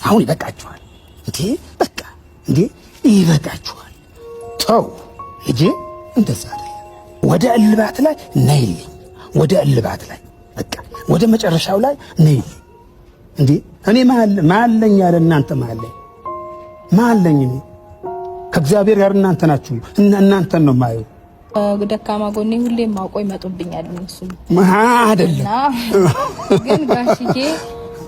አሁን ይበቃችኋል እንዴ? በቃ እንዴ ይበቃችኋል። ተው እጄ እንደዛ አይደለም። ወደ እልባት ላይ ነይልኝ። ወደ እልባት ላይ በቃ ወደ መጨረሻው ላይ ነይልኝ። እንዴ እኔ ማለኝ ያለ እናንተ ማለኝ እኔ ከእግዚአብሔር ጋር እናንተ ናችሁ። እናንተን ነው የማየው። ደካማ ጎኔ ሁሌም ማውቆ ይመጡብኛል እነሱ አይደለም ግን ጋሽዬ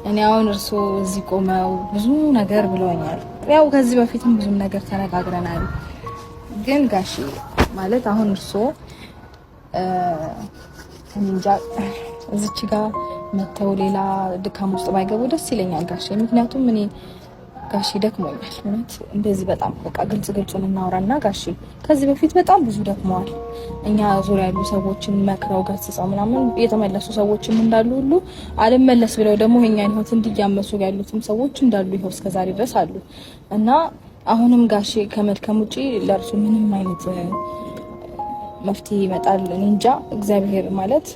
እኔ አሁን እርሶ እዚህ ቆመው ብዙ ነገር ብለውኛል። ያው ከዚህ በፊትም ብዙ ነገር ተነጋግረናል። ግን ጋሽ ማለት አሁን እርሶ እንጃ እዚች ጋር መተው ሌላ ድካም ውስጥ ባይገቡ ደስ ይለኛል ጋሽ። ምክንያቱም እኔ ጋሽ ደክሞኛል እውነት እንደዚህ በጣም በቃ ግልጹን እናወራና ጋሽ ከዚህ በፊት በጣም ብዙ ደክመዋል። እኛ ዙሪያ ያሉ ሰዎችን መክረው ገስጸው ምናምን የተመለሱ ሰዎችም እንዳሉ ሁሉ አልመለስ ብለው ደግሞ የኛን ህይወት እንዲያመሱ ያሉትም ሰዎች እንዳሉ ይኸው እስከዛሬ ድረስ አሉ እና አሁንም ጋሽ ከመድከም ውጪ ለእርሱ ምንም አይነት መፍትሄ ይመጣል እኔ እንጃ። እግዚአብሔር ማለት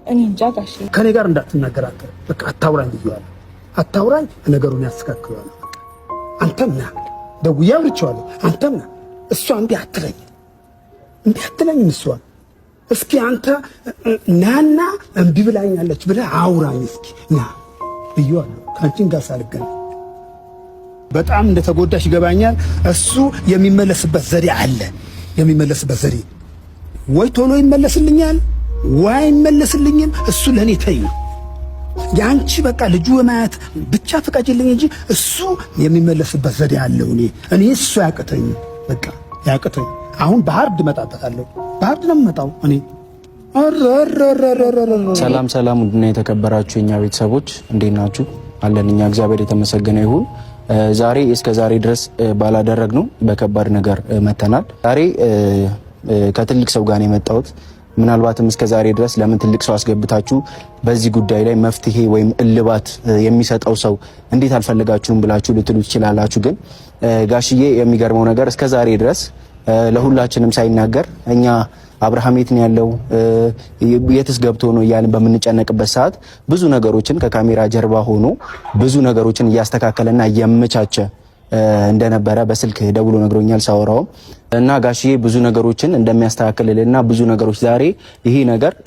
እኔ እንጃ ጋሽ ከኔ ጋር እንዳትናገራከር በቃ አታውራኝ ብዬዋለሁ። አታውራኝ ነገሩን ያስተካክለዋል። አንተም ና ደውዬ አውርቼዋለሁ። አንተም ና እሷ እምቢ አትለኝም እሷ። እስኪ አንተ ናና እምቢ ብላኛለች ብለህ አውራኝ እስኪ ና ብዬዋለሁ። ከአንቺን ጋር ሳልገናኝ በጣም እንደተጎዳሽ ይገባኛል። እሱ የሚመለስበት ዘዴ አለ። የሚመለስበት ዘዴ ወይ ቶሎ ይመለስልኛል ወይ አይመለስልኝም። እሱ ለእኔ ተይው። ያንቺ በቃ ልጁ ማየት ብቻ ፍቃጅልኝ እንጂ እሱ የሚመለስበት ዘዴ አለው። እኔ እሱ ያቅተኝ በቃ ያቅተኝ። አሁን በሃርድ እመጣበታለሁ። በሃርድ ነው የምመጣው እኔ። ሰላም ውድና የተከበራችሁ የኛ ቤተሰቦች እንዴት ናችሁ? አለን እኛ እግዚአብሔር የተመሰገነ ይሁን። ዛሬ እስከ ዛሬ ድረስ ባላደረግነው በከባድ ነገር መተናል። ዛሬ ከትልቅ ሰው ጋር ነው የመጣሁት። ምናልባትም እስከ ዛሬ ድረስ ለምን ትልቅ ሰው አስገብታችሁ በዚህ ጉዳይ ላይ መፍትሄ ወይም እልባት የሚሰጠው ሰው እንዴት አልፈልጋችሁም ብላችሁ ልትሉ ትችላላችሁ። ግን ጋሽዬ የሚገርመው ነገር እስከ ዛሬ ድረስ ለሁላችንም ሳይናገር እኛ አብርሃም የት ነው ያለው የትስ ገብቶ ነው እያልን በምንጨነቅበት ሰዓት ብዙ ነገሮችን ከካሜራ ጀርባ ሆኖ ብዙ ነገሮችን እያስተካከለና እያመቻቸ እንደነበረ በስልክ ደውሎ ነግሮኛል ሳወራው እና ጋሽዬ ብዙ ነገሮችን እንደሚያስተካክልልና ብዙ ነገሮች ዛሬ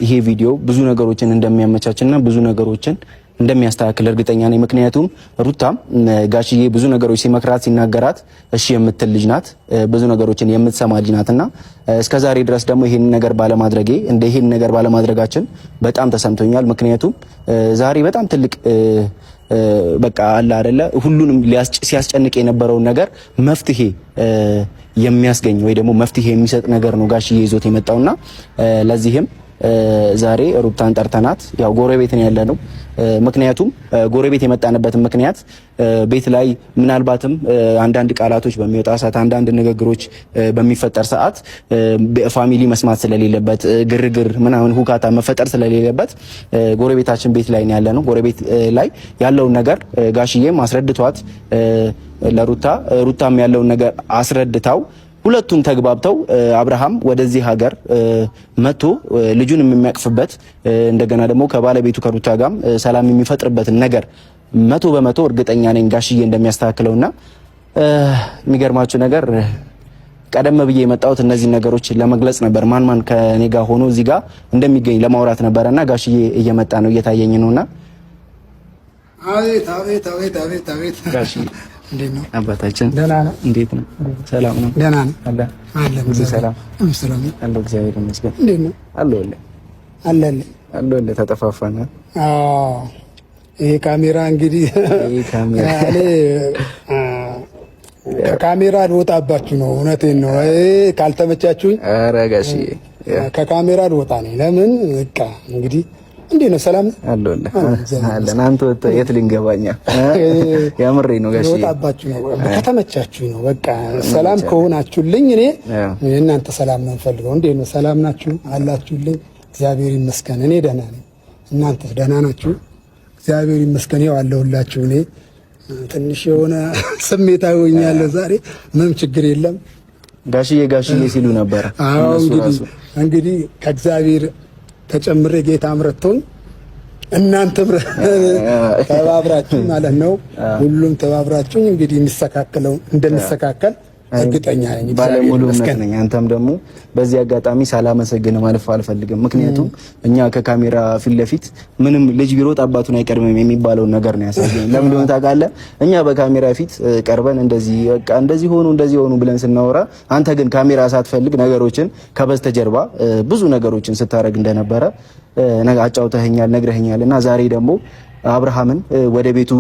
ይሄ ቪዲዮ ብዙ ነገሮችን እንደሚያመቻችና ብዙ ነገሮችን እንደሚያስተካክል እርግጠኛ ነኝ። ምክንያቱም ሩታም ጋሽዬ ብዙ ነገሮች ሲመክራት ሲናገራት እሺ የምትል ልጅ ናት፣ ብዙ ነገሮችን የምትሰማ ልጅ ናትና እስከዛሬ ድረስ ደግሞ ይሄን ነገር ባለማድረጋችን በጣም ተሰምቶኛል። ምክንያቱም ዛሬ በጣም ትልቅ በቃ አለ አይደለ ሁሉንም ሲያስጨንቅ የነበረውን ነገር መፍትሄ የሚያስገኝ ወይ ደግሞ መፍትሄ የሚሰጥ ነገር ነው ጋሽዬ ይዞት የመጣውና ለዚህም ዛሬ ሩታን ጠርተናት ያው ጎረቤት ነው ያለነው። ምክንያቱም ጎረቤት የመጣንበትን ምክንያት ቤት ላይ ምናልባትም አንዳንድ ቃላቶች በሚወጣ ሰዓት አንዳንድ ንግግሮች በሚፈጠር ሰዓት ፋሚሊ መስማት ስለሌለበት ግርግር ምናምን ሁካታ መፈጠር ስለሌለበት ጎረቤታችን ቤት ላይ ነው ያለነው። ጎረቤት ላይ ያለውን ነገር ጋሽዬም አስረድቷት ሩታም ያለውን ነገር አስረድታው ሁለቱም ተግባብተው አብርሃም ወደዚህ ሀገር መጥቶ ልጁን የሚያቅፍበት እንደገና ደግሞ ከባለቤቱ ከሩታ ጋርም ሰላም የሚፈጥርበትን ነገር 100% እርግጠኛ ነኝ ጋሽዬ እንደሚያስተካክለውና የሚገርማችሁ ነገር ቀደም ብዬ የመጣሁት እነዚህ ነገሮች ለመግለጽ ነበር። ማን ከኔ ጋር ሆኖ እዚህ ጋር እንደሚገኝ ለማውራት ነበርና ጋሽዬ እየመጣ ነው እየታየኝ ነውና አቤት ጋሽዬ እንዴት ነው አባታችን? ደህና ነው። እንዴት ነው? ሰላም ነው? ደህና ነው አለ ሰላም ሰላም አለ እግዚአብሔር ይመስገን። እንዴት ነው? አለ ተጠፋፋና። አዎ ይሄ ካሜራ እንግዲህ ከካሜራ ልወጣባችሁ ነው። እውነቴን ነው። ካልተመቻችሁኝ ኧረ ጋሽዬ ከካሜራ ልወጣ ነው። ለምን በቃ እንግዲህ እንዴ ነው? ሰላም አለን። አንተ የት ልንገባኛ? ያምሬ ነው ጋሽ ወጣባችሁ ነው። ከተመቻችሁ ነው። በቃ ሰላም ከሆናችሁልኝ እኔ እናንተ ሰላም ነው የምፈልገው። እንዴ ነው? ሰላም ናችሁ አላችሁልኝ? እግዚአብሔር ይመስገን እኔ ደህና ነኝ። እናንተ ደህና ናችሁ? እግዚአብሔር ይመስገን ያው አለሁላችሁ። እኔ ትንሽ የሆነ ስሜታዊ ሆኛለሁ ዛሬ። ምንም ችግር የለም። ጋሽዬ ሲሉ ነበር። አዎ እንግዲህ ከእግዚአብሔር ተጨምሬ ጌታ አምረቶኝ እናንተም ተባብራችሁ ማለት ነው። ሁሉም ተባብራችሁ እንግዲህ የሚስተካከለው እንደሚስተካከል እርግጠኛ ነኝ። ባለሙሉ እምነት ነኝ። አንተም ደግሞ በዚህ አጋጣሚ ሳላመሰግን ማለፍ አልፈልግም። ምክንያቱም እኛ ከካሜራ ፊት ለፊት ምንም ልጅ ቢሮጥ አባቱን አይቀድምም የሚባለውን ነገር ነው ያሳየኝ። ለምን እንደሆነ ታውቃለህ? እኛ በካሜራ ፊት ቀርበን እንደዚህ በቃ እንደዚህ ሆኑ ብለን ስናወራ፣ አንተ ግን ካሜራ ሳትፈልግ ነገሮችን ከበስተጀርባ ብዙ ነገሮችን ስታረግ እንደነበረ አጫውተኸኛል፣ ነግረኸኛል። እና ዛሬ ደግሞ አብርሃምን ወደ ቤቱ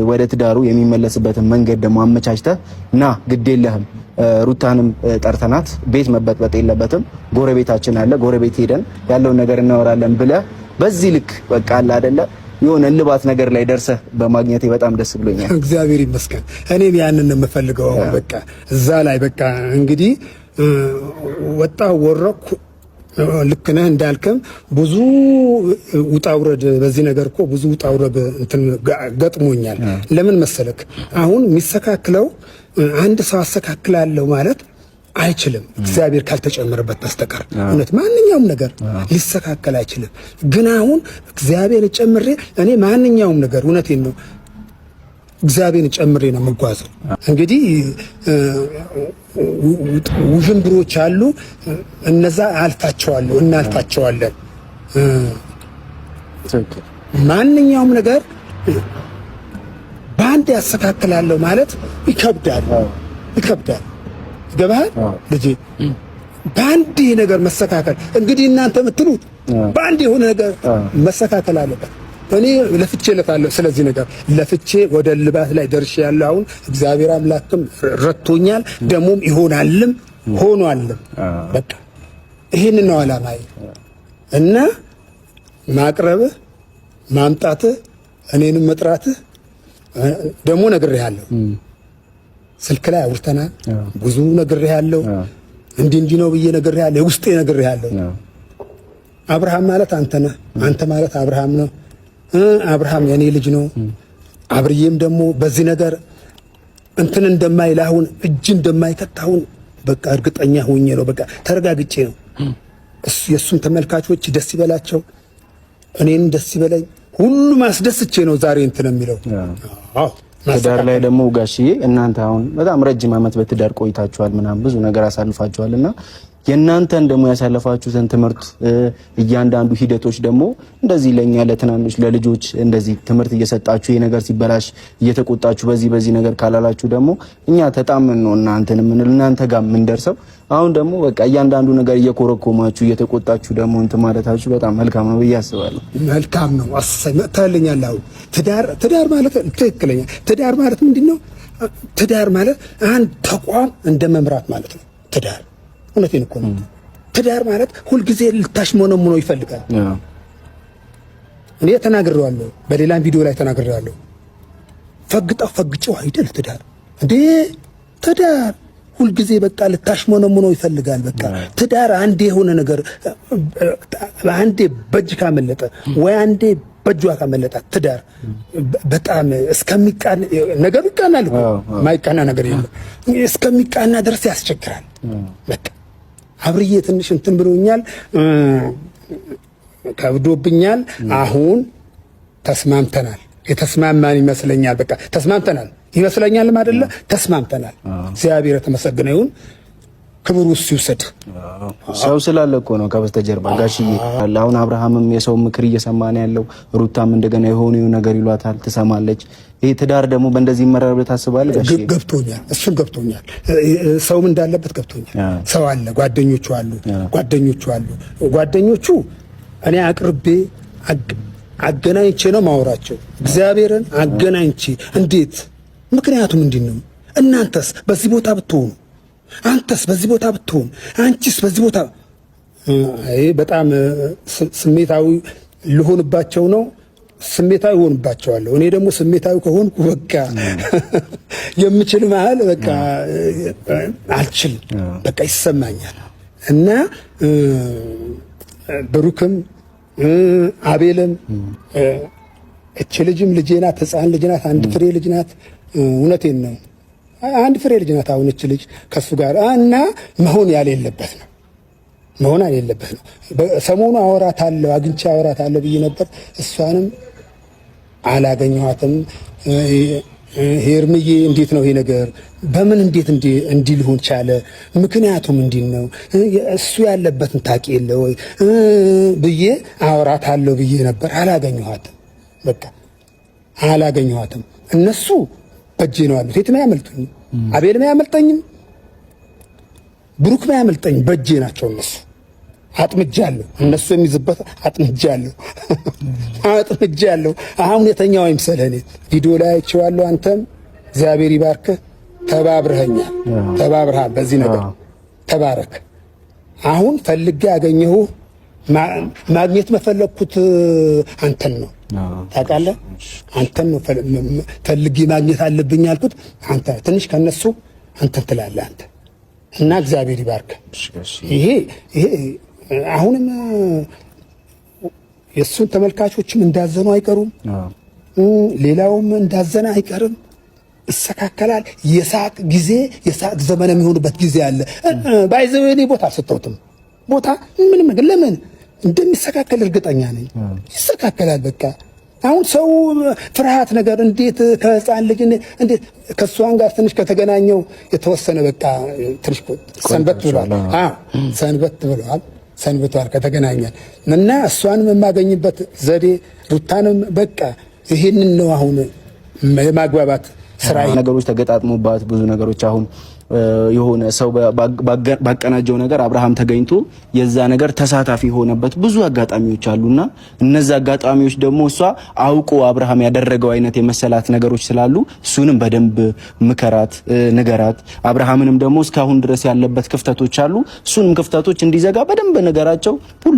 ወደ ትዳሩ የሚመለስበትን መንገድ ደግሞ አመቻችተህ ና ግድ የለህም ሩታንም ጠርተናት ቤት መበጥበጥ የለበትም ጎረቤታችን አለ ጎረቤት ሄደን ያለውን ነገር እናወራለን ብለህ በዚህ ልክ በቃ አለ አይደለ የሆነ ልባት ነገር ላይ ደርሰህ በማግኘቴ በጣም ደስ ብሎኛል። እግዚአብሔር ይመስገን። እኔም ያንን ነው የምፈልገው። በቃ እዛ ላይ በቃ እንግዲህ ወጣው ወረኩ ልክ ነህ እንዳልከም ብዙ ውጣ ውረድ በዚህ ነገር እኮ ብዙ ውጣ ውረድ እንትን ገጥሞኛል። ለምን መሰለክ አሁን የሚስተካክለው አንድ ሰው አስተካክላለሁ ማለት አይችልም እግዚአብሔር ካልተጨመረበት በስተቀር እውነት ማንኛውም ነገር ሊስተካከል አይችልም። ግን አሁን እግዚአብሔር ጨምሬ እኔ ማንኛውም ነገር እውነቴን ነው እግዚአብሔርን ጨምሬ ነው የምጓዘው። እንግዲህ ውዥንብሮች አሉ እነዛ አልፋቸዋለሁ እናልፋቸዋለን። ማንኛውም ነገር በአንድ ያስተካክላለሁ ማለት ይከብዳል። ገባህ ልጄ? በአንድ ነገር መስተካከል እንግዲህ እናንተ የምትሉት በአንድ የሆነ ነገር መስተካከል አለበት። እኔ ለፍቼ ለፋለሁ። ስለዚህ ነገር ለፍቼ ወደ ልባት ላይ ደርሼ ያለው አሁን እግዚአብሔር አምላክም ረድቶኛል። ደሞም ይሆናልም ሆኗልም። በቃ ይሄን ነው ዓላማዬ እና ማቅረብህ ማምጣትህ እኔንም መጥራትህ ደሞ ነግሬሃለሁ። ስልክ ላይ አውርተናል። ብዙ ነግሬሃለሁ። እንዲህ ነው ብዬ ነግሬሃለሁ። የውስጤ ነግሬሃለሁ። አብርሃም ማለት አንተ ነህ። አንተ ማለት አብርሃም ነው። አብርሃም የኔ ልጅ ነው። አብርዬም ደግሞ በዚህ ነገር እንትን እንደማይላሁን እጅ እንደማይከታሁን በቃ እርግጠኛ ሆኜ ነው። በቃ ተረጋግጬ ነው። የሱም ተመልካቾች ደስ ይበላቸው፣ እኔን ደስ ይበለኝ። ሁሉም አስደስቼ ነው ዛሬ እንትን የሚለው። አዎ ትዳር ላይ ደግሞ ጋሽዬ እናንተ አሁን በጣም ረጅም ዓመት በትዳር ቆይታችኋል፣ ምናምን ብዙ ነገር አሳልፋችኋልና የእናንተን ደግሞ ያሳለፋችሁትን ትምህርት እያንዳንዱ ሂደቶች ደግሞ እንደዚህ ለኛ ለትናንሽ ለልጆች እንደዚህ ትምህርት እየሰጣችሁ ይሄ ነገር ሲበላሽ እየተቆጣችሁ በዚህ ነገር ካላላችሁ ደግሞ እኛ ተጣመን ነው እናንተ ጋር ምን ደርሰው አሁን ደግሞ በቃ እያንዳንዱ ነገር እየኮረኮማችሁ እየተቆጣችሁ ደግሞ እንትን ማለታችሁ በጣም መልካም ነው ብዬ አስባለሁ። መልካም ነው። መታለኛል። አሁን ትዳር ማለት ትክክለኛ ትዳር ማለት ምንድነው? ትዳር ማለት አንድ ተቋም እንደ መምራት ማለት ነው። ትዳር እውነቴን እኮ ነው። ትዳር ማለት ሁልጊዜ ልታሽሞነሙኖ ይፈልጋል። እኔ ተናግሬዋለሁ፣ በሌላም ቪዲዮ ላይ ተናግሬዋለሁ። ፈግጨው አይደል ትዳር እንዴ? ትዳር ሁልጊዜ በቃ ልታሽሞነሙኖ ይፈልጋል። በቃ ትዳር አንዴ የሆነ ነገር አንዴ በእጅ ካመለጠ ወይ አንዴ በእጇ ካመለጣ ትዳር በጣም እስከሚቃና ነገር ይቃናል እኮ ማይቃና ነገር የለም። እስከሚቃና ድረስ ያስቸግራል። በቃ አብርዬ ትንሽ እንትን ብሎኛል፣ ከብዶብኛል። አሁን ተስማምተናል። የተስማማን ይመስለኛል። በቃ ተስማምተናል ይመስለኛል አይደለ? ተስማምተናል። እግዚአብሔር የተመሰገነ ይሁን። ክብሩ እሱ ይውሰድ። ሰው ስላለ እኮ ነው ከበስተጀርባ ጋሽዬ። አሁን አብርሃምም የሰው ምክር እየሰማ ነው ያለው። ሩታም እንደገና የሆነ ነገር ይሏታል፣ ትሰማለች። ይሄ ትዳር ደግሞ በእንደዚህ ይመራል ብለህ ታስባለህ ጋሽዬ? ገብቶኛል፣ እሱም ገብቶኛል። ሰውም እንዳለበት ገብቶኛል። ሰው አለ፣ ጓደኞቹ እኔ አቅርቤ አገናኝቼ ነው ማወራቸው። እግዚአብሔርን አገናኝቼ እንዴት? ምክንያቱም ምንድነው? እናንተስ በዚህ ቦታ ብትሆኑ፣ አንተስ በዚህ ቦታ ብትሆን፣ አንቺስ በዚህ ቦታ በጣም ስሜታዊ ልሆንባቸው ነው። ስሜታዊ ሆንባቸዋለሁ። እኔ ደግሞ ስሜታዊ ከሆንኩ በቃ የምችል መሀል በቃ አልችልም። በቃ ይሰማኛል። እና ብሩክም አቤልም እቺ ልጅም ልጄ ናት፣ ሕፃን ልጅ ናት፣ አንድ ፍሬ ልጅ ናት። እውነቴን ነው፣ አንድ ፍሬ ልጅ ናት። አሁን እቺ ልጅ ከሱ ጋር እና መሆን ያሌለበት ነው። መሆን የሌለበት ነው። ሰሞኑ አወራታለሁ አግኝቼ አወራታለሁ ብዬ ነበር። እሷንም አላገኘኋትም። ሄርምዬ እንዴት ነው ይሄ ነገር? በምን እንዴት እንዲህ ሊሆን ቻለ? ምክንያቱም እንዲህ ነው እሱ ያለበትን ታውቂ የለ ወይ ብዬ አወራታለሁ ብዬ ነበር። አላገኘኋትም። በቃ አላገኘኋትም። እነሱ በእጄ ነው ያሉት። የትም አያመልጡኝም። አቤልም አያመልጠኝም፣ ብሩክም አያመልጠኝም። በእጄ ናቸው እነሱ። አጥምጃለሁ። እነሱ የሚዝበት አጥምጃለሁ። አሁን የተኛው አይምሰልህ። እኔ ቪዲዮ ላይ አይቼዋለሁ። አንተም እግዚአብሔር ይባርክህ። ተባብረሃል። በዚህ ነገር ተባረክ። አሁን ፈልጌ ያገኘሁ ማግኘት መፈለኩት አንተን ነው። ታውቃለህ? አንተን ነው ፈልጌ ማግኘት አለብኝ ያልኩት አንተ። ትንሽ ከነሱ አንተን ትላለህ አንተ እና እግዚአብሔር ይባርክህ። ይሄ አሁንም የእሱን ተመልካቾችም እንዳዘኑ አይቀሩም፣ ሌላውም እንዳዘነ አይቀርም። ይስተካከላል። የሳቅ ጊዜ የሳቅ ዘመን የሚሆንበት ጊዜ አለ። ባይዘው እኔ ቦታ አልሰጠሁትም። ቦታ ምንም ነገር ለምን እንደሚስተካከል እርግጠኛ ነኝ። ይስተካከላል። በቃ አሁን ሰው ፍርሃት ነገር እንዴት ከህፃን ልጅ እንዴት ከሷን ጋር ትንሽ ከተገናኘው የተወሰነ በቃ ትንሽ ሰንበት ብሏል። ሰንብቷል ከተገናኘን እና እሷንም የማገኝበት ዘዴ ሩታንም በቃ ይሄንን ነው አሁን የማግባባት ስራ። ነገሮች ተገጣጥሞባት ብዙ ነገሮች አሁን የሆነ ሰው ባቀናጀው ነገር አብርሃም ተገኝቶ የዛ ነገር ተሳታፊ የሆነበት ብዙ አጋጣሚዎች አሉና እነዛ አጋጣሚዎች ደግሞ እሷ አውቆ አብርሃም ያደረገው አይነት የመሰላት ነገሮች ስላሉ እሱንም በደንብ ምከራት፣ ንገራት። አብርሃምንም ደግሞ እስካሁን ድረስ ያለበት ክፍተቶች አሉ። እሱንም ክፍተቶች እንዲዘጋ በደንብ ነገራቸው።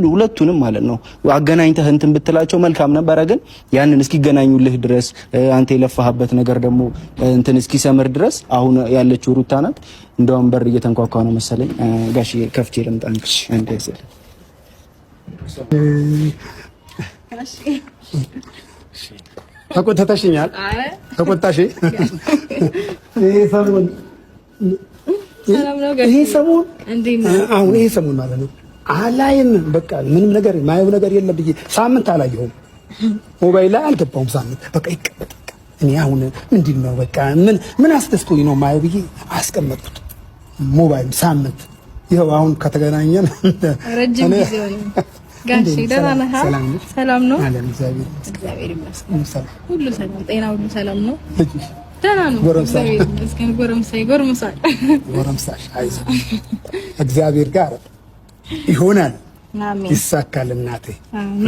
ሁለቱንም ማለት ነው። አገናኝተህ እንትን ብትላቸው መልካም ነበረ። ግን ያንን እስኪገናኙልህ ድረስ አንተ የለፋህበት ነገር ደግሞ እንትን እስኪሰምር ድረስ አሁን ያለችው ሩታ ናት። እንደውም በር እየተንኳኳ ነው መሰለኝ። ጋሽ ከፍቼ ልምጣ እንግዲህ አንዴ ዘለ ተቆጥተሽኛል። ተቆጣሽ። ይሄ ሰሞን ማለት ነው አላይም። በቃ ምንም ነገር ማየው ነገር የለም ብዬ ሳምንት አላየሁም። ሞባይል ላይ አልገባሁም ሳምንት። በቃ ይቀበጥ እኔ አሁን ምንድን ነው በቃ ምን አስደስቶኝ ነው ማየው ብዬ አስቀመጥኩት ሞባይል ሳምንት። ይኸው አሁን ከተገናኘን ረጅም ጊዜ ነው። ጋሽ ደህና ነህ? ሰላም ነው? እግዚአብሔር ይመስገን። ሁሉ ሰላም፣ ጤና ሁሉ ሰላም ነው። ደህና ነው። ጎረምሳሽ አይዞህ፣ እግዚአብሔር ጋር ይሆናል፣ ይሳካል። እናቴ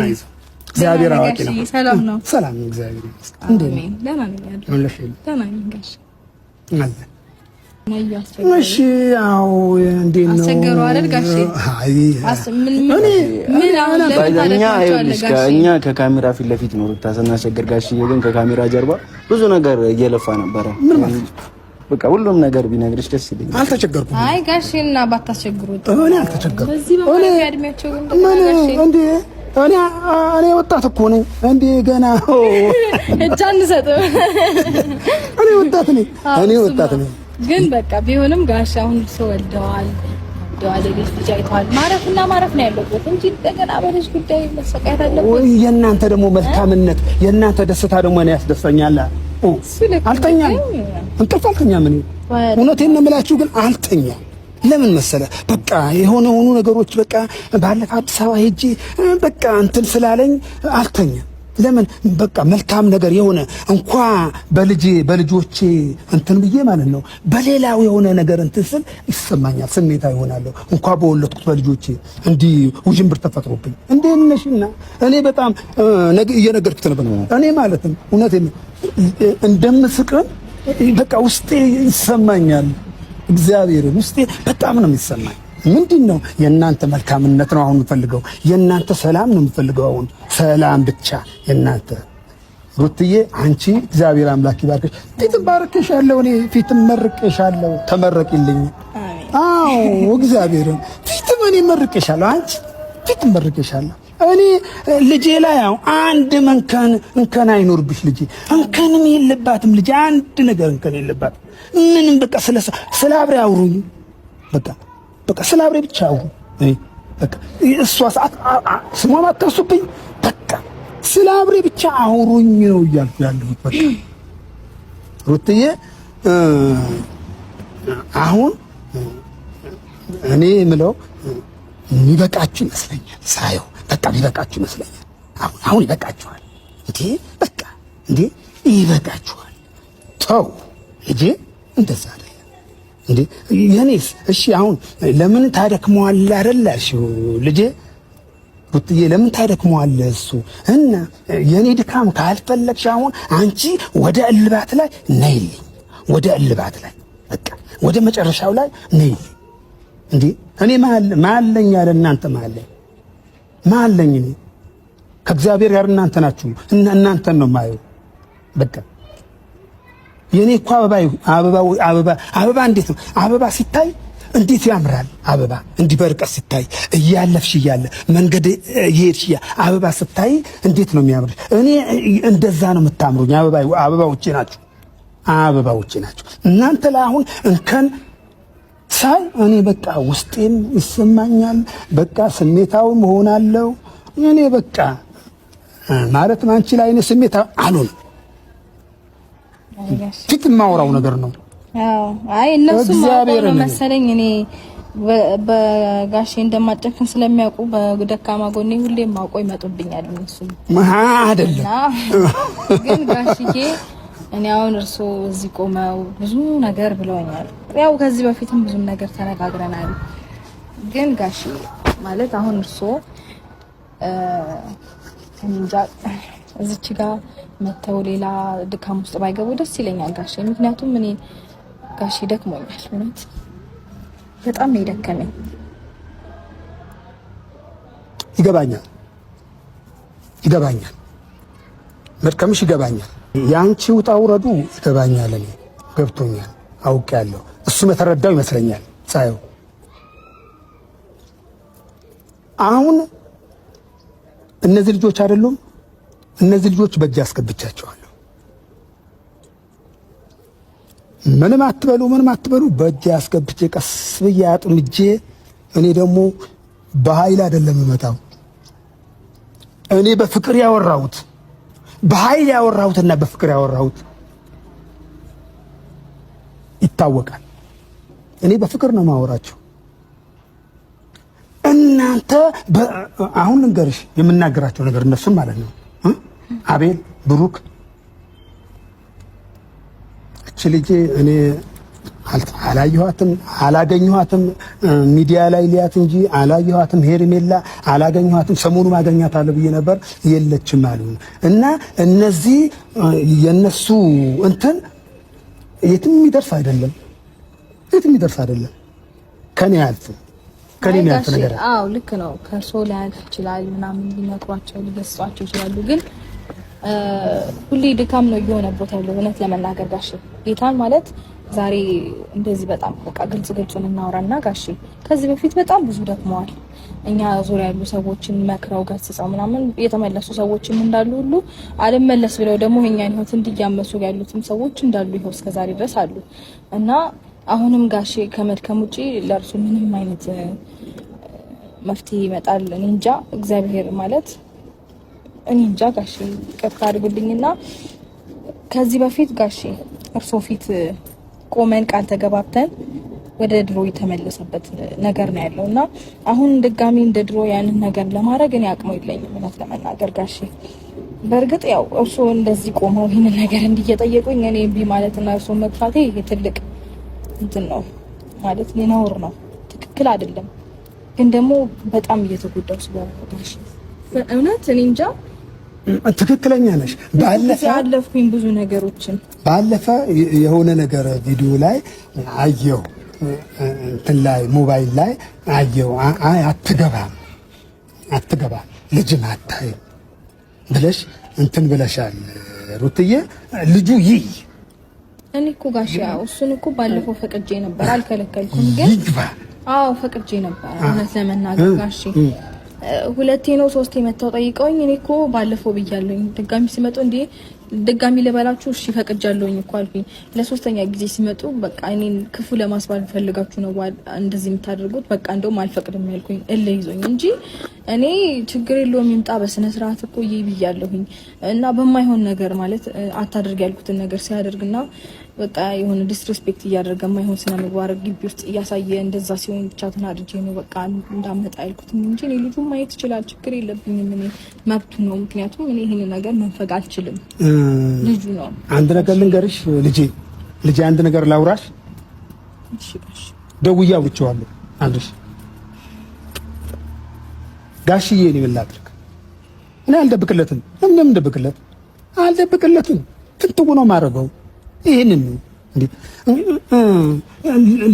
አይዞህ፣ እግዚአብሔር አዋቂ ነው። ሰላም ነው? ሰላም ነው፣ እግዚአብሔር ይመስገን። እንዴት ነው? ደህና ነኝ ያለው። ደህና ነኝ ጋሽ አለ። እሺ አዎ፣ እንዴት ነው? አስቸገሩ አይደል ጋሽ? አይ እኛ ከካሜራ ፊት ለፊት ነው ሩታ ስናስቸግር፣ ጋሽዬ ግን ከካሜራ ጀርባ ብዙ ነገር እየለፋ ነበረ። በቃ ሁሉም ነገር ቢነግርሽ ደስ ይለኛል። አልተቸገርኩም። አይ ጋሽና ባታስቸግሩት። እኔ አልተቸገርኩም። በዚህ በማለት ያድሚያቸው ግን እኔ ወጣት እኮ ነኝ እንዴ ገና እጅ አንሰጥም። እኔ ወጣት ነኝ። ግን በቃ ቢሆንም ጋሽ አሁን ሰው ወልደዋል፣ ልጅ አይተዋል። ማረፍና ማረፍ ነው ያለበት እንጂ እንደገና በልጅ ጉዳይ መሰቃየት አለበት። የእናንተ ደግሞ መልካምነት፣ የእናንተ ደስታ ደግሞ እኔ ያስደስተኛል። አልተኛም፣ እንቅልፍ አልተኛም። እውነቴን ነው የምላችሁ፣ ግን አልተኛም። ለምን መሰለ በቃ የሆኑ ነገሮች በቃ ባለፈ አዲስ አበባ ሄጄ በቃ እንትን ስላለኝ አልተኛም። ለምን በቃ መልካም ነገር የሆነ እንኳ በልጆቼ እንትን ብዬ ማለት ነው በሌላው የሆነ ነገር እንትን ስል ይሰማኛል፣ ስሜታዊ እሆናለሁ። እንኳ በወለድኩት በልጆቼ እንዲህ ውዥንብር ተፈጥሮብኝ እንዴት ነሽና እኔ በጣም እየነገርኩት ነበር። እኔ ማለትም እውነቴን ነው እንደምስቅም በቃ ውስጤ ይሰማኛል። እግዚአብሔርን ውስጤ በጣም ነው የሚሰማኝ። ምንድነው የእናንተ መልካምነት ነው አሁን የምፈልገው፣ የእናንተ ሰላም ነው የምፈልገው። አሁን ሰላም ብቻ የእናንተ ሩትዬ፣ አንቺ እግዚአብሔር አምላክ ይባርክሽ። ፊትም ባርክሻለሁ፣ እኔ ፊትም መርቄሻለሁ። ተመረቂልኝ። አዎ እግዚአብሔርን ፊትም እኔ መርቄሻለሁ፣ አንቺ ፊትም መርቄሻለሁ። እኔ ልጄ ላይ ያው አንድ እንከን አይኖርብሽ። ልጄ እንከንም የለባትም። ልጄ አንድ ነገር እንከን የለባትም። ምንም በቃ ስለ አብሬ አውሩኝ። በቃ ስለ አብሬ ብቻ አውሩ። በቃ እሷ ሰዓት ስሟን አትርሱብኝ። በቃ ስለ አብሬ ብቻ አውሩኝ ነው እያልኩ ያለሁት። በቃ ሩትዬ አሁን እኔ የምለው የሚበቃችሁ ይመስለኛል። ሳየው በቃ የሚበቃችሁ ይመስለኛል። አሁን ይበቃችኋል እንዴ? በቃ እንዴ ይበቃችኋል። ተው እንዴ እንደዛ አይደለም እንዴ የኔስ። እሺ አሁን ለምን ታደክመዋለህ አይደል አልሽው ልጄ ሩትዬ፣ ለምን ታደክመዋለህ እሱ እና የኔ ድካም ካልፈለግሽ አሁን አንቺ ወደ እልባት ላይ ነይልኝ። ወደ እልባት ላይ በቃ ወደ መጨረሻው ላይ ነይልኝ። እንዴ እኔ ማለኝ ያለ እናንተ ማለኝ እኔ ከእግዚአብሔር ጋር እናንተ ናችሁ። እናንተን ነው የማየው። በቃ የኔ እኮ አበባ እንዴት ነው አበባ ሲታይ እንዴት ያምራል። አበባ እንዲህ በርቀት ሲታይ እያለፍሽ እያለ መንገድ እየሄድሽ አበባ ስታይ እንዴት ነው የሚያምር። እኔ እንደዛ ነው የምታምሩኝ። አበባዎቼ ናችሁ እናንተ ላይ አሁን እንከን ሳይ እኔ በቃ ውስጤም ይሰማኛል። በቃ ስሜታዊ መሆናለሁ እኔ በቃ ማለት አንቺ ላይ እኔ ስሜታዊ አልሆንም። ፊት የማወራው ነገር ነው። አይ እነሱ ማውቀው ነው መሰለኝ። እኔ በጋሼ እንደማጨክን ስለሚያውቁ በደካማ ጎኔ ሁሌም ማውቀው ይመጡብኛል። እነሱ አይደለም ግን ጋሽዬ እኔ አሁን እርሶ እዚህ ቆመው ብዙ ነገር ብለውኛል። ያው ከዚህ በፊትም ብዙ ነገር ተነጋግረናል። ግን ጋሼ ማለት አሁን እርሶ እንጃ እዚች ጋር መተው ሌላ ድካም ውስጥ ባይገቡ ደስ ይለኛል ጋሼ። ምክንያቱም እኔ ጋሼ ደክሞኛል፣ እውነት በጣም ነው የደከመኝ። ይገባኛል መድከምሽ ይገባኛል። ያንቺ ውጣ ውረዱ ይገባኛል። እኔ ገብቶኛል፣ አውቄያለሁ። እሱ የተረዳው ይመስለኛል ሳየው። አሁን እነዚህ ልጆች አይደሉም፣ እነዚህ ልጆች በእጅ አስገብቻቸዋለሁ። ምንም አትበሉ በእጅ አስገብቼ ቀስ ብዬ አጥምጄ፣ እኔ ደግሞ በኃይል አይደለም የምመጣው። እኔ በፍቅር ያወራሁት በኃይል ያወራሁትና በፍቅር ያወራሁት ይታወቃል። እኔ በፍቅር ነው ማወራቸው። እናንተ አሁን ልንገርሽ የምናገራቸው ነገር እነሱም ማለት ነው አቤል፣ ብሩክ፣ እቺ ልጅ እኔ አላየኋትም፣ አላገኘኋትም። ሚዲያ ላይ ሊያት እንጂ አላየኋትም። ሄርሜላ አላገኘኋትም። ሰሞኑ ማገኛታለሁ ብዬ ነበር፣ የለችም አሉ እና እነዚህ የነሱ እንትን የትም የሚደርስ አይደለም፣ ከኔ ያልፍ ነገር። አዎ ልክ ነው። ከእርሶ ሊያልፍ ይችላል ምናምን ሊመክሯቸው ሊገስጿቸው ይችላሉ። ግን ሁሌ ድካም ነው እየሆነበት ያለው። እውነት ለመናገር ጋሼ ጌታን ማለት ዛሬ እንደዚህ በጣም በቃ ግልጹን እናወራና ጋሼ ከዚህ በፊት በጣም ብዙ ደክመዋል። እኛ ዙሪያ ያሉ ሰዎችን መክረው ገስጸው ምናምን የተመለሱ ሰዎችም እንዳሉ ሁሉ አልመለስ ብለው ደግሞ የኛን ህይወት እንዲያመሱ ያሉትም ሰዎች እንዳሉ ይኸው እስከዛሬ ድረስ አሉ እና አሁንም ጋሼ ከመድከም ውጪ ለእርሱ ምንም አይነት መፍትሄ ይመጣል እኔ እንጃ። እግዚአብሔር ማለት እኔ እንጃ ጋሼ ይቅርታ አድርጉልኝና ከዚህ በፊት ጋሼ እርሶ ፊት ቆመን ቃል ተገባብተን ወደ ድሮ የተመለሰበት ነገር ነው ያለውና አሁን ድጋሚ እንደ ድሮ ያንን ነገር ለማድረግ እኔ አቅሙ የለኝም እውነት ለመናገር ጋሼ። በእርግጥ ያው እርሶ እንደዚህ ቆመው ይሄንን ነገር እንዲየጠየቁኝ እኔ እምቢ ማለትና እርሶ መግፋቴ ይሄ ትልቅ እንትን ነው ማለት ነውር ነው፣ ትክክል አይደለም። ግን ደግሞ በጣም እየተጎዳው ስለሆነ ጋሼ በእውነት እኔ እንጃ። ትክክለኛ ነሽ። አለፍኩኝ ብዙ ነገሮችን። ባለፈ የሆነ ነገር ቪዲዮ ላይ አየው፣ እንትን ላይ ሞባይል ላይ አየው። አይ አትገባም ልጅም አታይም ብለሽ እንትን ብለሻል ሩትዬ። ልጁ ይይ እኔ እኮ ጋሼ እሱን እኮ ባለፈው ፈቅጄ ነበር፣ አልከለከልኩም። ግን ይግባ። አዎ ፈቅጄ ነበር እውነት ለመናገር ጋሼ። ሁለቴ ነው ሶስቴ መተው ጠይቀውኝ እኔ እኮ ባለፈው ብያለሁኝ ድጋሚ ሲመጡ እንዴ ድጋሚ ለበላችሁ እሺ ፈቅጃለሁኝ እኮ አልኩኝ። ለሶስተኛ ጊዜ ሲመጡ በቃ እኔን ክፉ ለማስባል ፈልጋችሁ ነው እንደዚህ የምታደርጉት፣ በቃ እንደውም አልፈቅድም ያልኩኝ እልህ ይዞኝ እንጂ እኔ ችግር የለውም ይምጣ በስነ ስርዓት እኮ ብያለሁኝ። እና በማይሆን ነገር ማለት አታድርግ ያልኩትን ነገር ሲያደርግና በቃ የሆነ ዲስሪስፔክት እያደረገ የማይሆን ስነ ምግባር ግቢ ውስጥ እያሳየ እንደዛ ሲሆን ብቻ ተናድጄ ነው በቃ እንዳመጣ ያልኩት እንጂ እኔ ልጁ ማየት ይችላል፣ ችግር የለብኝም፣ እኔ መብቱ ነው። ምክንያቱም እኔ ይሄን ነገር መንፈግ አልችልም። ልጁ ነው። አንድ ነገር ልንገርሽ ልጄ አንድ ነገር ላውራሽ። እሺ ጋሽ ደውዬ አውርቼዋለሁ። አንድሽ ጋሽዬ እኔ ምን ላድርግ? እኔ አልደብቅለትም። ምንም አልደብቅለትም። ፍንትው ነው የማደርገው። ይሄንን እንዴ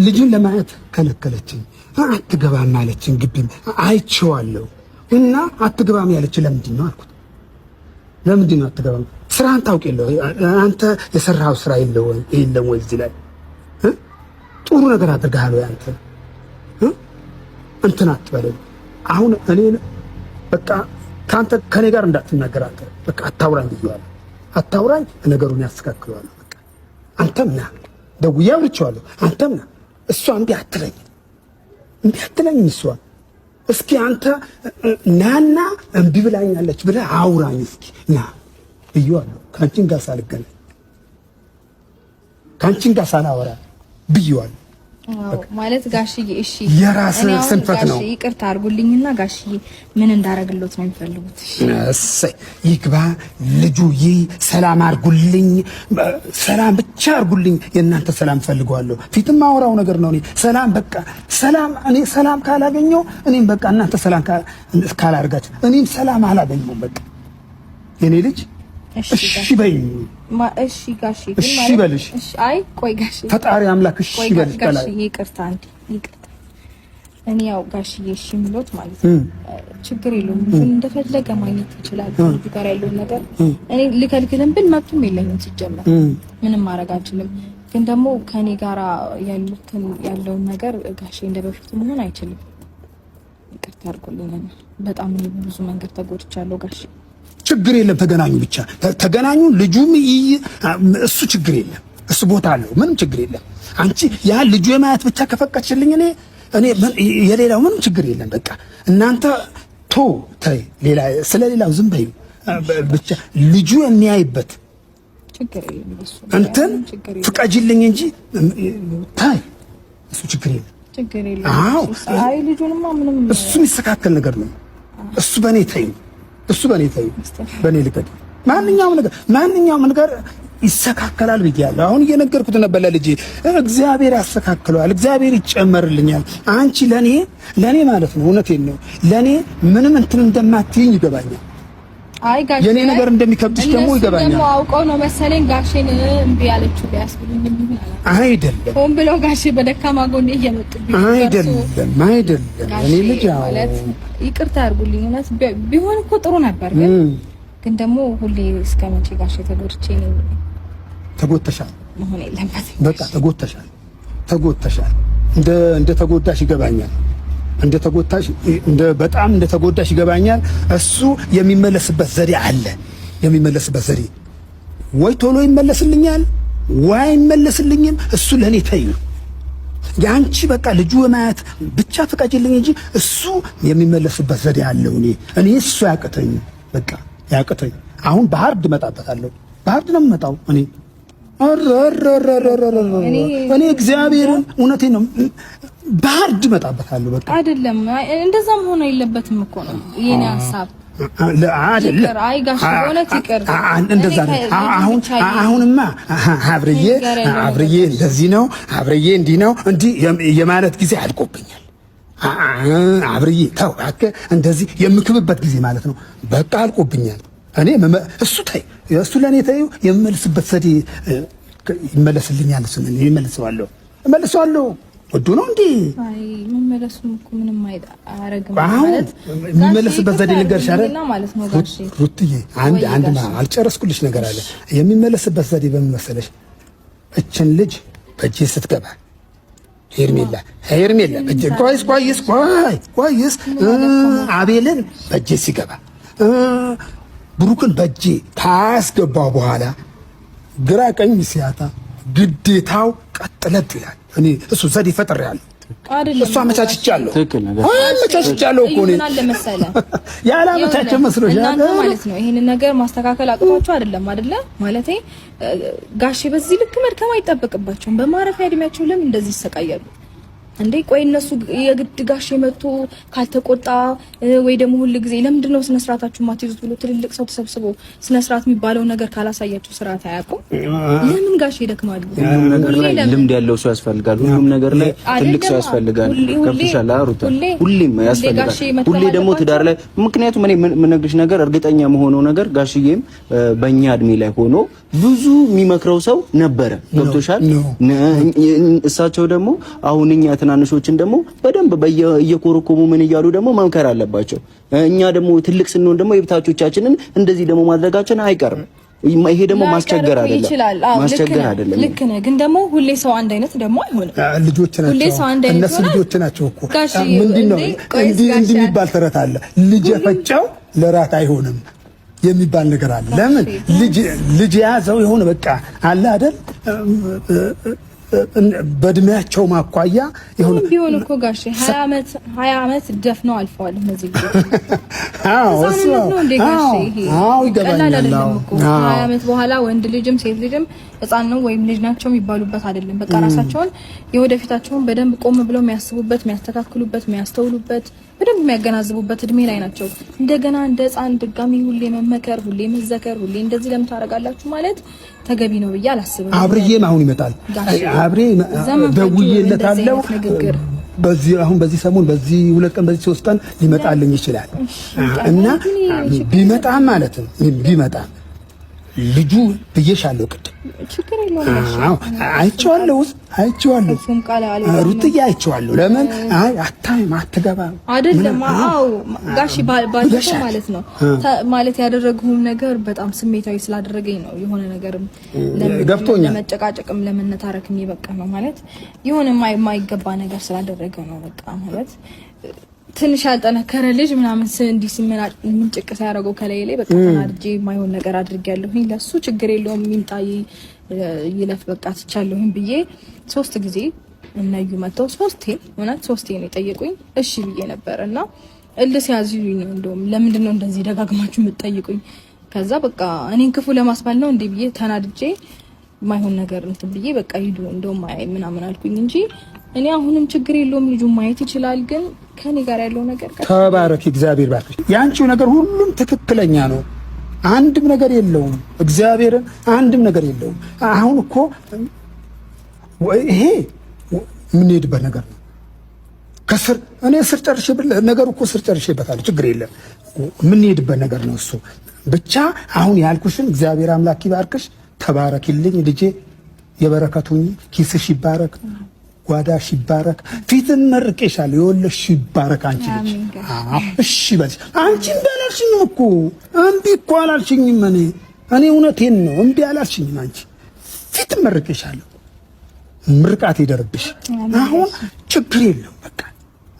ልጁን ለማየት ከለከለችኝ። አትገባም አለችኝ። ግቢም አይቼዋለሁ እና አትገባም ያለች ለምንድን ነው አልኩት። ለምንድን ነው አትገባም? ስራህን ታውቅ የለው አንተ የሰራው ስራ የለም ወይ እዚህ ላይ ጥሩ ነገር አድርገሃል ወይ አንተ እንትን አትበለኝ። አሁን እኔ በቃ ካንተ ከኔ ጋር እንዳትናገር አንተ በቃ አታውራኝ ብዬዋለሁ። አታውራኝ፣ ነገሩን ያስተካክለዋል። በቃ አንተም ና ደውዬ አውርቼዋለሁ። አንተም ና እሷ እምቢ አትለኝ እሷ እስኪ አንተ ናና እምቢ ብላኛለች ብለህ አውራኝ እስኪ ና ብዬዋለሁ። ካንቺን ጋር ሳልገናኝ ካንቺን ጋር ሳላወራ ብዬዋለሁ። ማለት ጋሽዬ እሺ የራስ ስንፈት ነው። ይቅርታ አድርጉልኝና ጋሽዬ ምን እንዳረግሎት ነው የሚፈልጉት? እሺ ይግባ ልጁ ሰላም አድርጉልኝ፣ ሰላም ብቻ አድርጉልኝ። የእናንተ ሰላም ፈልገዋለሁ። ፊትም ማወራው ነገር ነው። እኔ ሰላም በቃ ሰላም እኔ ሰላም ካላገኘው እኔም በቃ እናንተ ሰላም ካላርጋችሁ እኔም ሰላም አላገኘው። በቃ የኔ ልጅ እሺ በይ እሺ ጋሽ ግን ማለት እሺ አይ ቆይ ጋሽ ፈጣሪ አምላክ እሺ በልሽ ጋሽ ይቅርታ እኔ ያው ጋሽዬ እሺ ምሎት ማለት ነው ችግር የለውም እንደፈለገ ማግኘት ይችላል። ልጁ ጋር ያለውን ነገር እኔ ልከልክልም ብል መብቱም የለኝም ሲጀመር ምንም ማድረግ አልችልም። ግን ደግሞ ከኔ ጋር ያለውን ነገር ጋሽ እንደበፊቱ መሆን አይችልም። ይቅርታ አድርጉልኝ። በጣም ብዙ መንገድ ተጎድቻለሁ ጋሽ። ችግር የለም ተገናኙ፣ ብቻ ተገናኙ። ልጁም እሱ ችግር የለም እሱ ቦታ አለው፣ ምንም ችግር የለም። አንቺ ያ ልጁ የማያት ብቻ ከፈቀድሽልኝ እኔ የሌላው ምንም ችግር የለም። በቃ እናንተ ተይ፣ ሌላ ስለሌላው ዝም በይ ብቻ ልጁ የሚያይበት ችግር የለም። እሱ እንትን ፍቀጅልኝ እንጂ ታይ እሱ ችግር የለም። አዎ አይ ልጁንማ ምንም እሱ የሚስተካከል ነገር ነው። እሱ በኔ ተይው በኔ ልቀድ። ማንኛውም ነገር ይስተካከላል ብያለሁ። አሁን እየነገርኩት ነበር ለልጄ። እግዚአብሔር ያስተካክለዋል፣ እግዚአብሔር ይጨመርልኛል። አንቺ ለኔ ማለት ነው፣ እውነቴን ነው፣ ለኔ ምንም እንትን እንደማትይኝ ይገባኛል። አይ ጋሽ የኔ ነገር እንደሚከብድሽ ደግሞ ይገባኛል። ደግሞ አውቀው ነው መሰለኝ ጋሽን እምቢ ያለችው ቢያስብልኝ ምን አይደለም። ሆን ብለው ጋሽ በደካማ ጎኔ እየመጡብኝ አይደለም። እኔ ልጅ ማለት ይቅርታ አድርጉልኝ። እውነት ቢሆን እኮ ጥሩ ነበር፣ ግን ደግሞ ሁሌ እስከመቼ ጋሽ ተጎድቼ ነው። ተጎድተሻል መሆን የለበትም። በቃ ተጎድተሻል። እንደ ተጎዳሽ ይገባኛል። በጣም እንደ ተጎዳሽ ይገባኛል። እሱ የሚመለስበት ዘዴ አለ። ወይ ቶሎ ይመለስልኛል ወይ አይመለስልኝም። እሱ ለኔ ተይው። ያንቺ በቃ ልጁ ማየት ብቻ ፍቃጅልኝ እንጂ እሱ የሚመለስበት ዘዴ አለው። እኔ እሱ ያቅተኝ፣ በቃ ያቅተኝ። አሁን በሃርድ እመጣበታለሁ። በሃርድ ነው የምመጣው እኔ እኔ እግዚአብሔርን እውነቴን ነው በሃርድ እመጣበታለሁ። በቃ አይደለም እንደዛም ሆነ የለበትም እኮ ነው የኔ ሐሳብ። አይደለም አይ ጋሽ እውነት ይቅር እንደዛ ነው። አሁንማ አብርዬ እንደዚህ ነው፣ አብርዬ እንዲህ ነው፣ እንዲህ የማለት ጊዜ አልቆብኛል። አብርዬ ተው እንደዚህ የምክብበት ጊዜ ማለት ነው በቃ አልቆብኛል። እኔ እሱ እሱ ለኔ ተይው የምመልስበት ዘዴ ይመለስልኛል። እሱ ምን እመልሰዋለሁ ወዶ ነው እንዴ? አይ መመለሱም እኮ ምንም አያረግም ማለት የሚመለስበት ዘዴ ልንገርሽ አይደል ሩትዬ፣ አንድ አልጨረስኩልሽ ነገር አለ። የሚመለስበት ዘዴ በምን መሰለሽ? እችን ልጅ በእጄ ስትገባ ሄርሜላ ቆይስ አቤልን በእጄ ሲገባ ብሩክን በእጄ ካስገባው በኋላ ግራ ቀኝ ሲያጣ ግዴታው ቀጥለት ይላል። እኔ እሱ ዘዴ ፈጥሬያለሁ፣ እሱ አመቻችቻለሁ። አመቻችቻለሁ እኮ ነው ያላመቻቸ መስሎሻል እናንተ ማለት ነው። ይሄንን ነገር ማስተካከል አቅቷቸው አይደለም ማለቴ ጋሼ በዚህ ልክ መድከም አይጠበቅባቸውም። በማረፊያ እድሜያቸው ለምን እንደዚህ ይሰቃያሉ እንዴ? ቆይ እነሱ የግድ ጋሼ መጥቶ ካልተቆጣ ወይ ደግሞ ሁሉ ጊዜ ለምንድን ነው ስነ ስርዓታችሁ ማትይዙት ብሎ ትልልቅ ሰው ተሰብስቦ ስነ ስርዓት የሚባለው ነገር ካላሳያችሁ ስርዓት አያውቁም። ለምን ጋሼ ይደክማሉ? ሁሉም ነገር ላይ ልምድ ያለው ሰው ያስፈልጋል። ሁሉም ነገር ላይ ትልቅ ሰው ያስፈልጋል። ከፍሻላ ሩታ ሁሌም ያስፈልጋል። ሁሌ ደግሞ ትዳር ላይ ምክንያቱም እኔ የምነግርሽ ነገር እርግጠኛ መሆነው ነገር ጋሽዬም በእኛ እድሜ ላይ ሆኖ ብዙ የሚመክረው ሰው ነበረ። ገብቶሻል? እሳቸው ደግሞ አሁን እኛ ትናንሾችን ደግሞ በደንብ በየኮረኮሙ ምን እያሉ ደግሞ መምከር አለባቸው። እኛ ደግሞ ትልቅ ስንሆን ደግሞ የቤታቾቻችንን እንደዚህ ደግሞ ማድረጋችን አይቀርም። ይሄ ደግሞ ማስቸገር አይደለም። ልክ ነህ። ግን ደግሞ ሁሌ ሰው አንድ አይነት ደግሞ አይሆንም። ልጆች ናቸው እነሱ ልጆች ናቸው እኮ ምንድነው እንዲህ የሚባል ተረት አለ። ልጅ የፈጨው ለራት አይሆንም የሚባል ነገር አለ። ለምን ልጅ የያዘው የሆነ በቃ አለ አይደል በእድሜያቸው ማኳያ ይሁን ቢሆን እኮ ጋሼ 20 አመት ደፍነው አልፈዋል እነዚህ ልጆች። እሱ ነው እንደ ጋሼ ይሄ ቀላል አይደለም እኮ 20 አመት በኋላ ወንድ ልጅም ሴት ልጅም ህፃን ነው ወይም ልጅ ናቸው የሚባሉበት አይደለም። በቃ ራሳቸውን የወደፊታቸውን በደንብ ቆም ብለው የሚያስቡበት፣ የሚያስተካክሉበት፣ የሚያስተውሉበት በደንብ የሚያገናዝቡበት እድሜ ላይ ናቸው። እንደገና እንደ ህፃን ድጋሚ ሁሌ መመከር፣ ሁሌ መዘከር፣ ሁሌ እንደዚህ ለምን ታደርጋላችሁ ማለት ተገቢ ነው ብዬ አላስብም። አብርዬም አሁን ይመጣል። አብሬ ደውዬለታለሁ። በዚህ ሰሞን በዚህ 2 ቀን በዚህ 3 ቀን ሊመጣልኝ ይችላል እና ቢመጣም ማለት ነው ቢመጣም ልጁ ብዬሻለሁ ቅድም ችግር የለውም። አይቼዋለሁ እሱም ቃል አለ ሩትዬ አይቼዋለሁ። ለምን አታይም አትገባም አይደለም? አዎ ጋሺ ባልተው ማለት ነው ማለት ያደረጉም ነገር በጣም ስሜታዊ ስላደረገኝ ነው። የሆነ ነገርም ለመጨቃጨቅም ለመነታረክም ይበቃ ነው ማለት የሆነ የማይገባ ነገር ስላደረገ ነው። በቃ ማለት ትንሽ ያልጠነከረ ልጅ ምናምን እንዲህ ሲመናጭ ምን ጭቅ ሳያደርገው ከላይ ላይ በቃ ተናድጄ የማይሆን ነገር አድርጌያለሁኝ። ለሱ ችግር የለውም ይምጣይ ይለፍ በቃ ትቻለሁኝ ብዬ 3 ጊዜ እነዩ መተው 3 ነው የጠየቁኝ። እሺ ብዬ ነበርና እልስ ያዙኝ ነው እንደውም ለምንድን ነው እንደዚህ ደጋግማችሁ የምትጠይቁኝ? ከዛ በቃ እኔን ክፉ ለማስባል ነው እንዴ ብዬ ተናድጄ የማይሆን ነገር እንትን ብዬ በቃ ሂዱ እንደውም አይ ምናምን አልኩኝ እንጂ እኔ አሁንም ችግር የለውም ልጁ ማየት ይችላል። ግን ከኔ ጋር ያለው ነገር ተባረክ እግዚአብሔር ባርክ። ያንቺው ነገር ሁሉም ትክክለኛ ነው። አንድም ነገር የለውም። እግዚአብሔርን አንድም ነገር የለውም። አሁን እኮ ይሄ የምንሄድበት ነገር ነው። ከስር እኔ ስር ጨርሼ ነገር እኮ ስር ጨርሼበታለሁ። ችግር የለም የምንሄድበት ነገር ነው እሱ ብቻ። አሁን ያልኩሽን እግዚአብሔር አምላክ ይባርክሽ። ተባረክልኝ ልጄ። የበረከቱኝ ኪስሽ ይባረክ፣ ጓዳሽ ይባረክ፣ ፊትን መርቄሻለሁ። የወለሽ ይባረክ አንቺ ልጅ። እሺ በልሽ። አንቺ እንዳላልሽኝም እኮ እምቢ እኮ አላልሽኝም። እኔ እውነቴን ነው እምቢ አላልሽኝም። አንቺ ፊትን መርቄሻለሁ። ምርቃት ይደርብሽ። አሁን ችግር የለም በቃ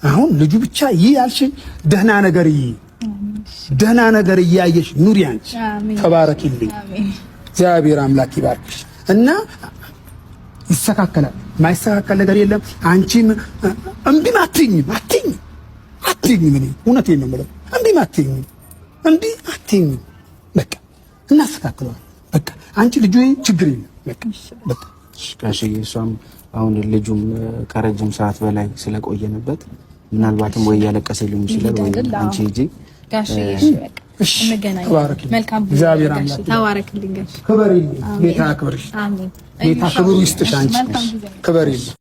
አሁን ልጁ ብቻ ይህ ያልሽኝ ደህና ነገር እያየሽ ኑሪ አንቺ። ተባረኪልኝ። እግዚአብሔር አምላክ ይባርክሽ እና ይስተካከላል። ማይስተካከል ነገር የለም። አንቺም እምቢም አትይኝም። እኔ እውነቴን ነው የምለው እምቢም አትይኝም። በቃ እናስተካክለዋል። በቃ አንቺ ልጁ ችግር የለም በቃ ጋሽዬ። እሷም አሁን ልጁም ከረጅም ሰዓት በላይ ስለቆየንበት ምናልባትም ወይ ያለቀሰ ሊሆን ይችላል ወይ አንቺ ሂጂ ጋሽዬ። እሺ እንገናኝ። መልካም እግዚአብሔር አምላክ ተባረክልኝ ጋሽ። ክበሪልኝ። ጌታ ክብርሽ። አሜን። ጌታ ክብሩ ይስጥሽ። አንቺ ክበሪልኝ።